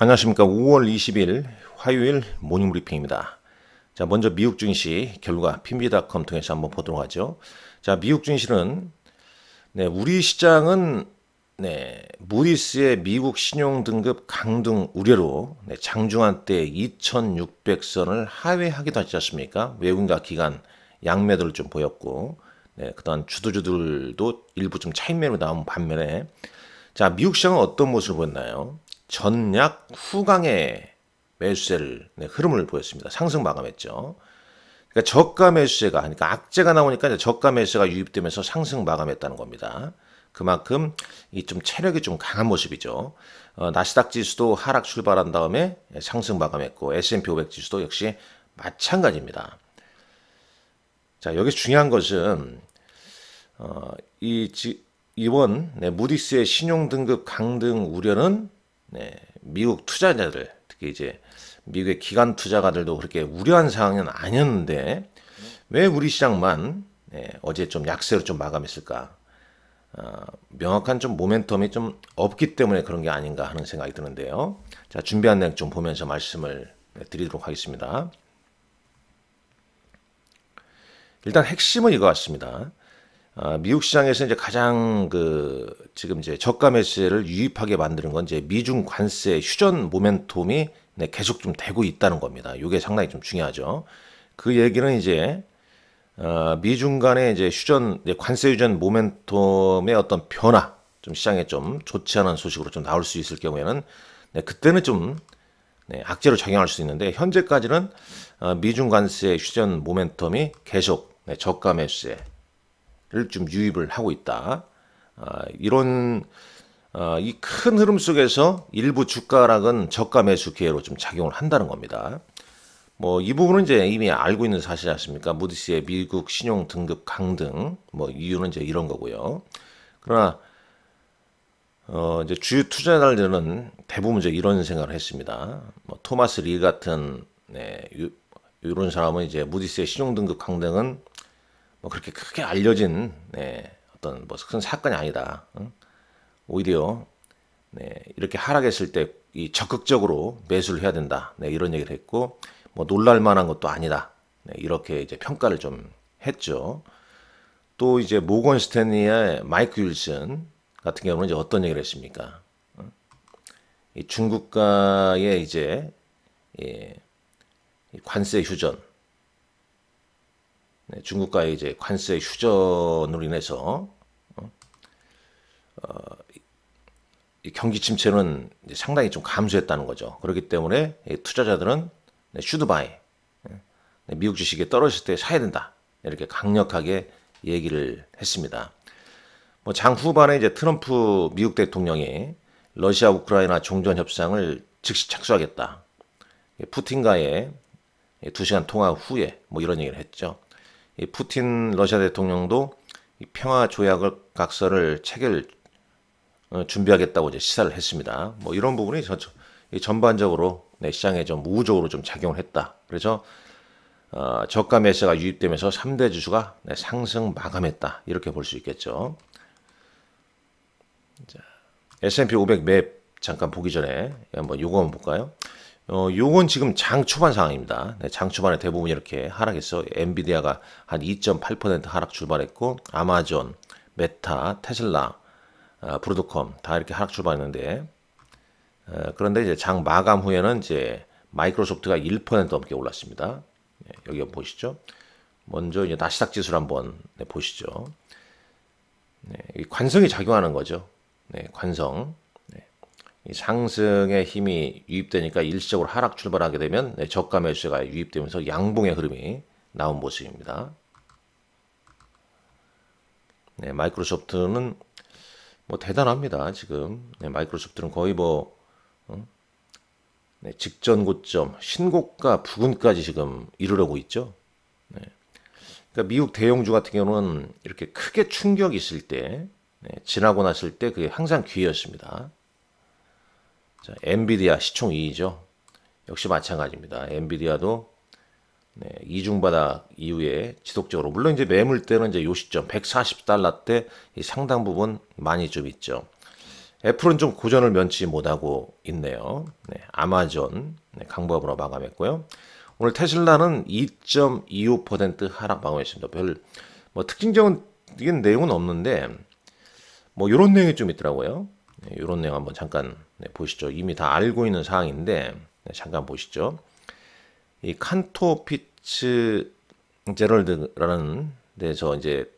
안녕하십니까. 5월 20일 화요일 모닝 브리핑입니다. 자, 먼저 미국 증시 결과 PNB.com 통해서 한번 보도록 하죠. 자, 미국 증시는 우리 시장은 무디스의 미국 신용 등급 강등 우려로 장중한 때 2,600선을 하회하기도 하지 않습니까? 외국인과 기관 양매도를 좀 보였고, 그다음 주도주들도 일부 좀 차익매로 나온 반면에, 자, 미국 시장은 어떤 모습을 보였나요? 전약 후강의 매수세를 흐름을 보였습니다. 상승 마감했죠. 그러니까 저가 매수세가, 그러니까 악재가 나오니까 이제 저가 매수세가 유입되면서 상승 마감했다는 겁니다. 그만큼 이 좀 체력이 좀 강한 모습이죠. 나스닥 지수도 하락 출발한 다음에 상승 마감했고 S&P 500 지수도 역시 마찬가지입니다. 자, 여기서 중요한 것은 이번 무디스의 신용 등급 강등 우려는 미국 투자자들, 특히 이제 미국의 기관 투자가들도 그렇게 우려한 상황은 아니었는데 왜 우리 시장만 어제 좀 약세로 좀 마감했을까? 명확한 좀 모멘텀이 좀 없기 때문에 그런 게 아닌가 하는 생각이 드는데요. 자, 준비한 내용 좀 보면서 말씀을 드리도록 하겠습니다. 일단 핵심은 이거 같습니다. 미국 시장에서 이제 가장 지금 이제 저가 매수세를 유입하게 만드는 건 이제 미중 관세 휴전 모멘텀이 계속 좀 되고 있다는 겁니다. 이게 상당히 좀 중요하죠. 그 얘기는 이제 미중 간의 이제 관세 휴전 모멘텀의 어떤 변화, 좀 시장에 좀 좋지 않은 소식으로 좀 나올 수 있을 경우에는 그때는 좀 악재로 작용할 수 있는데 현재까지는 미중 관세 휴전 모멘텀이 계속 저가 매수세 를 좀 유입을 하고 있다. 이런 이 큰 흐름 속에서 일부 주가 하락은 저가 매수 기회로 좀 작용을 한다는 겁니다. 뭐 이 부분은 이제 이미 알고 있는 사실이 않습니까? 무디스의 미국 신용 등급 강등, 뭐 이유는 이제 이런 거고요. 그러나 이제 주요 투자자들은 대부분 이제 이런 생각을 했습니다. 뭐 토마스 리 같은 이런 사람은 이제 무디스의 신용 등급 강등은 뭐 그렇게 크게 알려진 어떤 뭐 큰 사건이 아니다. 오히려 이렇게 하락했을 때 이 적극적으로 매수를 해야 된다. 이런 얘기를 했고 뭐 놀랄 만한 것도 아니다. 이렇게 이제 평가를 좀 했죠. 또 이제 모건 스탠리의 마이크 윌슨 같은 경우는 이제 어떤 얘기를 했습니까? 이 중국과의 이제 관세 휴전, 중국과의 이제 관세 휴전으로 인해서 이 경기 침체는 상당히 좀 감소했다는 거죠. 그렇기 때문에 투자자들은 슈드바이, 미국 주식이 떨어질 때 사야 된다. 이렇게 강력하게 얘기를 했습니다. 뭐 장 후반에 이제 트럼프 미국 대통령이 러시아 우크라이나 종전 협상을 즉시 착수하겠다. 푸틴과의 2시간 통화 후에 뭐 이런 얘기를 했죠. 이 푸틴 러시아 대통령도 이 평화 조약을 각서를 체결 준비하겠다고 이제 시사를 했습니다. 뭐 이런 부분이 전반적으로 시장에 좀 우호적으로 좀 작용을 했다. 그래서 저가 매수가 유입되면서 3대 지수가 상승 마감했다. 이렇게 볼 수 있겠죠. 자, S&P 500 맵 잠깐 보기 전에 한번 요거 한번 볼까요? 요건 지금 장 초반 상황입니다. 장 초반에 대부분 이렇게 하락해서 엔비디아가 한 2.8% 하락 출발했고 아마존, 메타, 테슬라, 브로드컴 다 이렇게 하락 출발했는데 그런데 이제 장 마감 후에는 이제 마이크로소프트가 1% 넘게 올랐습니다. 여기 보시죠. 먼저 이제 나스닥 지수를 한번 보시죠. 이 관성이 작용하는 거죠. 관성. 이 상승의 힘이 유입되니까 일시적으로 하락 출발하게 되면 저가 매수가 유입되면서 양봉의 흐름이 나온 모습입니다. 마이크로소프트는 뭐 대단합니다. 지금 마이크로소프트는 거의 뭐 직전 고점, 신고가 부근까지 지금 이르려고 있죠. 그러니까 미국 대형주 같은 경우는 이렇게 크게 충격이 있을 때, 지나고 났을 때 그게 항상 기회였습니다. 자, 엔비디아 시총 2위죠. 역시 마찬가지입니다. 엔비디아도 이중바닥 이후에 지속적으로 물론 이제 매물 때는 이제 요 시점 $140때 이 상당 부분 많이 좀 있죠. 애플은 좀 고전을 면치 못하고 있네요. 네, 아마존 네, 강보합으로 마감했고요. 오늘 테슬라는 2.25% 하락 마감했습니다. 별 뭐 특징적인 내용은 없는데 뭐 이런 내용이 좀 있더라고요. 네, 이런 내용 한번 잠깐 네, 보시죠. 이미 다 알고 있는 사항인데 네, 잠깐 보시죠. 이 칸토 피츠 제럴드라는 데서 이제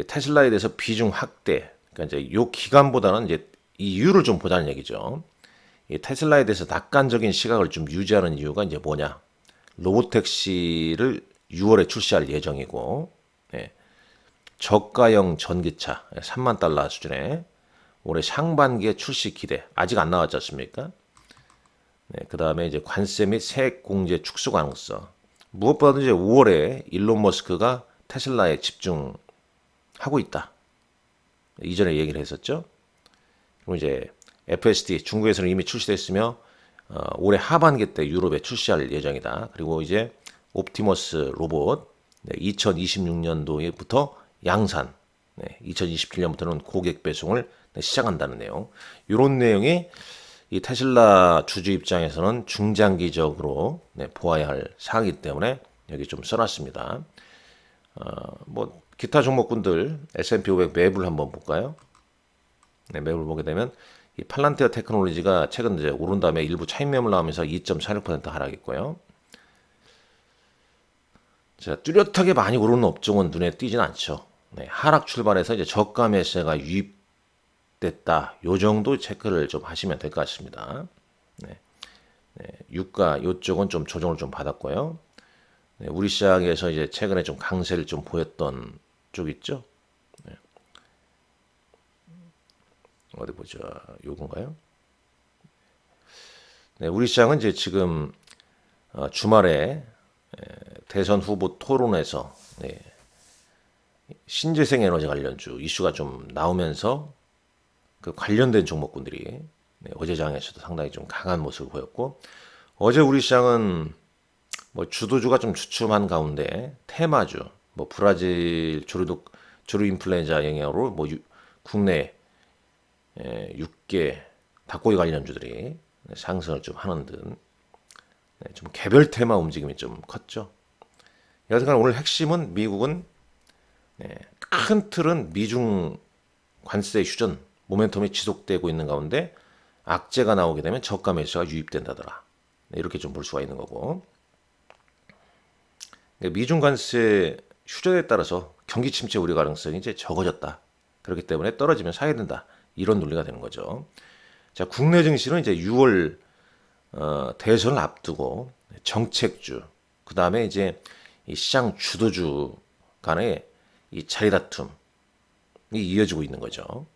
테슬라에 대해서 비중 확대, 그러니까 이제 요 기간보다는 이제 이 이유를 좀 보자는 얘기죠. 이 테슬라에 대해서 낙관적인 시각을 좀 유지하는 이유가 이제 뭐냐? 로보택시를 6월에 출시할 예정이고, 네. 저가형 전기차 3만 달러 수준의 올해 상반기에 출시 기대. 아직 안 나왔지 않습니까? 네, 그 다음에 이제 관세 및 세액 공제 축소 가능성. 무엇보다도 이제 5월에 일론 머스크가 테슬라에 집중하고 있다. 이전에 얘기를 했었죠. 그리고 이제 FSD 중국에서는 이미 출시됐으며 올해 하반기 때 유럽에 출시할 예정이다. 그리고 이제 옵티머스 로봇 2026년도부터 양산, 2027년부터는 고객 배송을 시작한다는 내용. 이런 내용이 이 테슬라 주주 입장에서는 중장기적으로 보아야 할 사항이기 때문에 여기 좀 써놨습니다. 뭐 기타 종목군들 S&P 500 매불 한번 볼까요? 네, 매불 보게 되면 이 팔란티어 테크놀로지가 최근 이제 오른 다음에 일부 차익 매물 나오면서 2.46% 하락했고요. 자, 뚜렷하게 많이 오르는 업종은 눈에 띄진 않죠. 네, 하락 출발해서 이제 저가 매수가 유입됐다. 요 정도 체크를 좀 하시면 될 것 같습니다. 네, 유가 이쪽은 좀 조정을 좀 받았고요. 네, 우리 시장에서 이제 최근에 좀 강세를 좀 보였던 쪽 있죠. 네. 어디 보자. 요건가요? 네, 우리 시장은 이제 지금 주말에 대선 후보 토론에서 신재생 에너지 관련주 이슈가 좀 나오면서 그 관련된 종목군들이 어제 장에서도 상당히 좀 강한 모습을 보였고, 어제 우리 시장은 뭐 주도주가 좀 주춤한 가운데 테마주, 뭐 브라질 조류 인플루엔자 영향으로 뭐 국내 6개 닭고기 관련주들이 상승을 좀 하는 등 좀 개별 테마 움직임이 좀 컸죠. 여하튼 오늘 핵심은 미국은 큰 틀은 미중 관세 휴전 모멘텀이 지속되고 있는 가운데 악재가 나오게 되면 저가 매수가 유입된다더라. 이렇게 좀 볼 수가 있는 거고, 미중 관세 휴전에 따라서 경기 침체 우려 가능성이 이제 적어졌다. 그렇기 때문에 떨어지면 사야 된다. 이런 논리가 되는 거죠. 자, 국내 증시는 이제 6월 대선을 앞두고 정책주, 그 다음에 이제 이 시장 주도주 간의 이 자리 다툼이 이어지고 있는 거죠.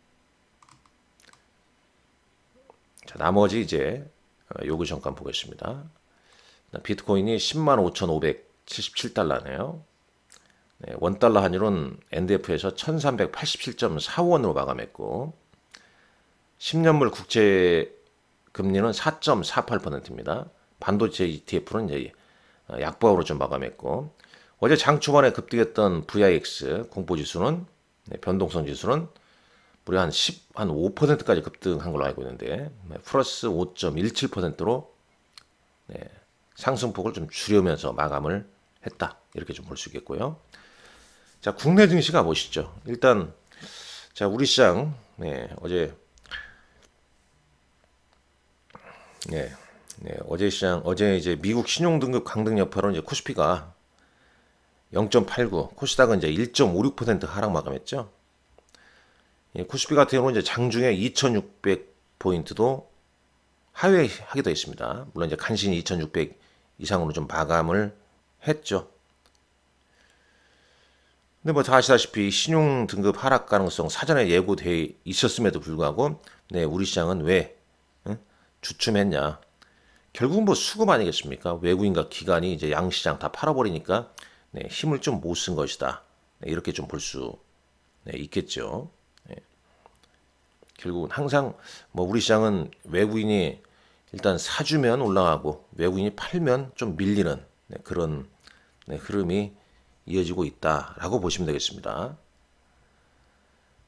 자, 나머지 이제 요구 잠깐 보겠습니다. 비트코인이 105,577달러네요. 네, 원달러 환율은 NDF에서 1387.45원으로 마감했고, 10년물 국채 금리는 4.48%입니다. 반도체 ETF는 이제 약보합으로 좀 마감했고, 어제 장 초반에 급등했던 VIX 공포지수는 변동성 지수는 무려 한 5%까지 급등한 걸로 알고 있는데 플러스 5.17%로 상승폭을 좀 줄이면서 마감을 했다. 이렇게 좀 볼 수 있겠고요. 자, 국내 증시 가보시죠. 일단 자, 우리 시장 어제 어제 시장, 어제 이제 미국 신용등급 강등 여파로 이제 코스피가 0.89, 코스닥은 이제 1.56% 하락 마감했죠. 코스피 같은 경우는 이제 장중에 2,600포인트도 하회하기도 했습니다. 물론 이제 간신히 2,600 이상으로 좀 마감을 했죠. 근데 뭐 다 아시다시피 신용등급 하락 가능성 사전에 예고돼 있었음에도 불구하고 우리 시장은 왜 주춤했냐? 결국은 뭐 수급 아니겠습니까? 외국인과 기관이 이제 양시장 다 팔아버리니까 힘을 좀 못 쓴 것이다. 이렇게 좀 볼 수 있겠죠. 결국은 항상 뭐 우리 시장은 외국인이 일단 사주면 올라가고 외국인이 팔면 좀 밀리는 그런 흐름이 이어지고 있다라고 보시면 되겠습니다.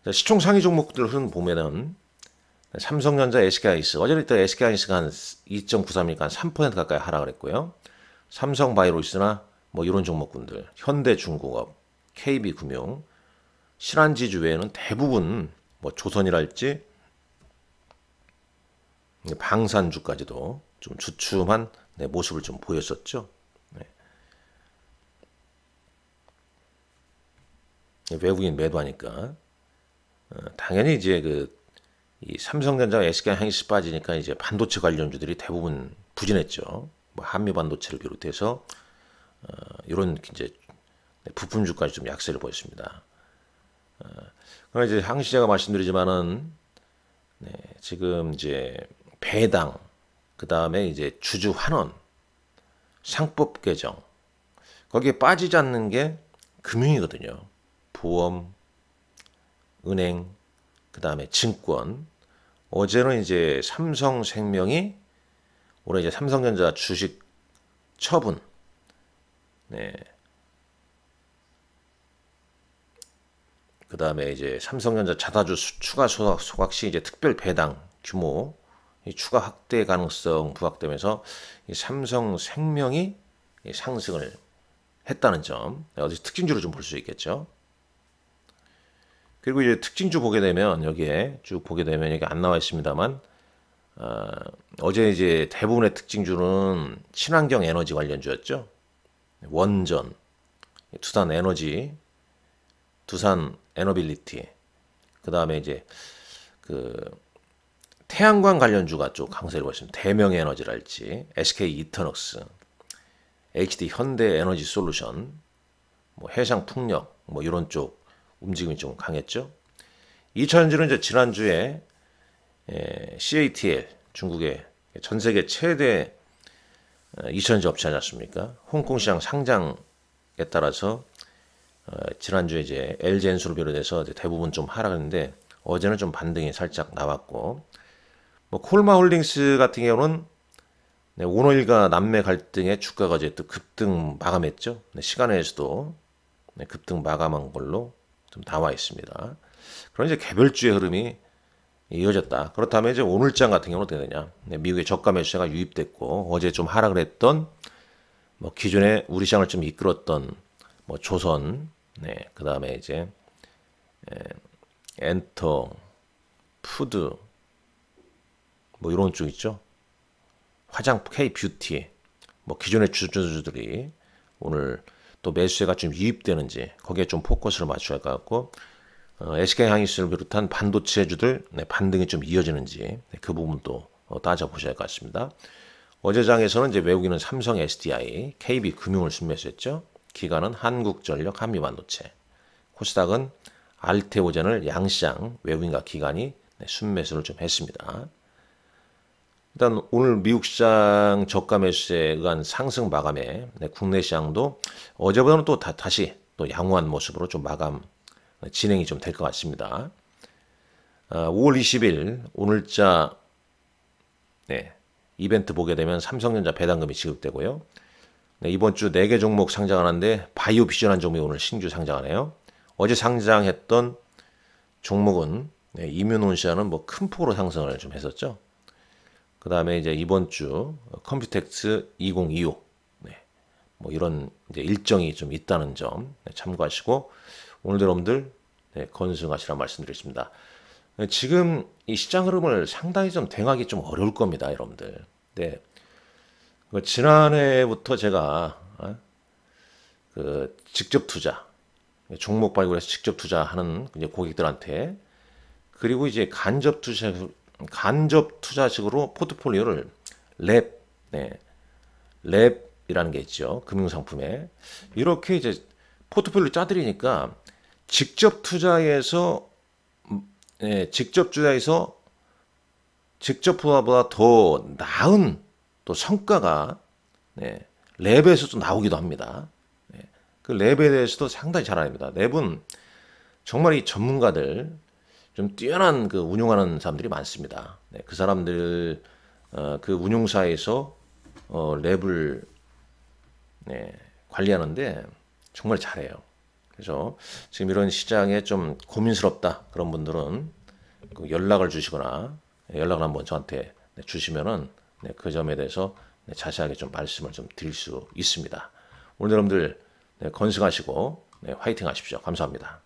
자, 시총 상위 종목들 흐름 보면은 삼성전자, SK하이닉스. 어제는 또 SK하이닉스가 한 2.93이니까 한 3% 가까이 하락을 했고요. 삼성바이오로스나 뭐 이런 종목군들, 현대중공업, KB금융, 신한지주 외에는 대부분 뭐 조선이랄지 방산주까지도 좀 주춤한 모습을 좀 보였었죠. 외국인 매도하니까 당연히 이제 이 삼성전자, SK하이닉스 빠지니까 이제 반도체 관련주들이 대부분 부진했죠. 뭐 한미 반도체를 비롯해서 이런 이제 부품주까지 좀 약세를 보였습니다. 그러나 이제 항시 제가 말씀드리지만은 지금 이제 배당, 그 다음에 이제 주주 환원, 상법 개정 거기에 빠지지 않는 게 금융이거든요. 보험, 은행, 그 다음에 증권. 어제는 이제 삼성생명이 올해 이제 삼성전자 주식 처분, 그 다음에 이제 삼성전자 자사주 추가 소각 시 이제 특별 배당 규모 추가 확대 가능성 부각되면서 이 삼성생명이 상승을 했다는 점, 어디 특징주로 좀 볼 수 있겠죠. 그리고 이제 특징주 보게 되면 여기에 쭉 보게 되면 여기 안 나와 있습니다만 어제 이제 대부분의 특징주는 친환경 에너지 관련주였죠. 원전, 두산 에너지, 두산 에너빌리티, 그 다음에 이제 그 태양광 관련주가 좀 강세를 보였습니다. 대명에너지랄지, SK 이터넉스, HD 현대 에너지 솔루션, 뭐 해상 풍력, 뭐 이런 쪽 움직임이 좀 강했죠. 2차전지는 이제 지난주에 CATL 중국의 전 세계 최대 2차전지 업체지 않습니까? 홍콩 시장 상장에 따라서 지난주에 이제 LG엔솔을 비롯해서 대부분 좀 하락했는데 어제는 좀 반등이 살짝 나왔고, 뭐 콜마홀딩스 같은 경우는 오너일가 남매 갈등의 주가가 이제 또 급등 마감했죠. 시간에서도 급등 마감한 걸로 좀 나와 있습니다. 그런 이제 개별주의 흐름이 이어졌다. 그렇다면 이제 오늘장 같은 경우는 어떻게 되냐? 미국의 저가 매수세가 유입됐고 어제 좀 하락을 했던 뭐 기존에 우리 시장을 좀 이끌었던 뭐 조선, 그 다음에 이제 엔터, 푸드, 뭐 이런 쪽 있죠. 화장품, K-뷰티, 뭐 기존의 주주들이 오늘 또 매수세가 좀 유입되는지 거기에 좀 포커스를 맞춰야 할 것 같고, SK하이닉스를 비롯한 반도체주들 반등이 좀 이어지는지 그 부분도 따져보셔야 할 것 같습니다. 어제 장에서는 이제 외국인은 삼성 SDI, KB금융을 순매수했죠. 기관은 한국전력, 한미반도체, 코스닥은 알테오젠을 양시장 외국인과 기관이 순매수를 좀 했습니다. 일단 오늘 미국 시장 저가 매수세에 의한 상승 마감에 국내 시장도 어제보다는 또 다시 또 양호한 모습으로 좀 마감 진행이 좀 될 것 같습니다. 5월 20일 오늘자 이벤트 보게 되면 삼성전자 배당금이 지급되고요. 이번 주 4개 종목 상장하는데 바이오 비전한 종목이 오늘 신규 상장하네요. 어제 상장했던 종목은 이뮤논시아는 뭐 큰 폭으로 상승을 좀 했었죠. 그 다음에 이제 이번 주 컴퓨텍스 2025, 뭐 이런 이제 일정이 좀 있다는 점 참고하시고 오늘 여러분들 건승하시라 말씀드리겠습니다. 지금 이 시장 흐름을 상당히 좀 대응하기 좀 어려울 겁니다, 여러분들. 네. 지난해부터 제가 그 직접 투자, 종목 발굴해서 직접 투자하는 이제 고객들한테, 그리고 이제 간접 투자식으로 포트폴리오를 랩이라는 게 있죠. 금융상품에. 이렇게 이제 포트폴리오 짜드리니까 직접 투자에서 직접 투자보다 더 나은 또 성과가 랩에서도 나오기도 합니다. 그 랩에 대해서도 상당히 잘 아닙니다. 랩은 정말 이 전문가들, 좀 뛰어난 그 운용하는 사람들이 많습니다. 그 사람들 그 운용사에서 랩을 관리하는데 정말 잘해요. 그래서 지금 이런 시장에 좀 고민스럽다 그런 분들은 그 연락을 주시거나 연락을 한번 저한테 주시면은 그 점에 대해서 자세하게 좀 말씀을 좀 드릴 수 있습니다. 오늘 여러분들 건승하시고 화이팅 하십시오. 감사합니다.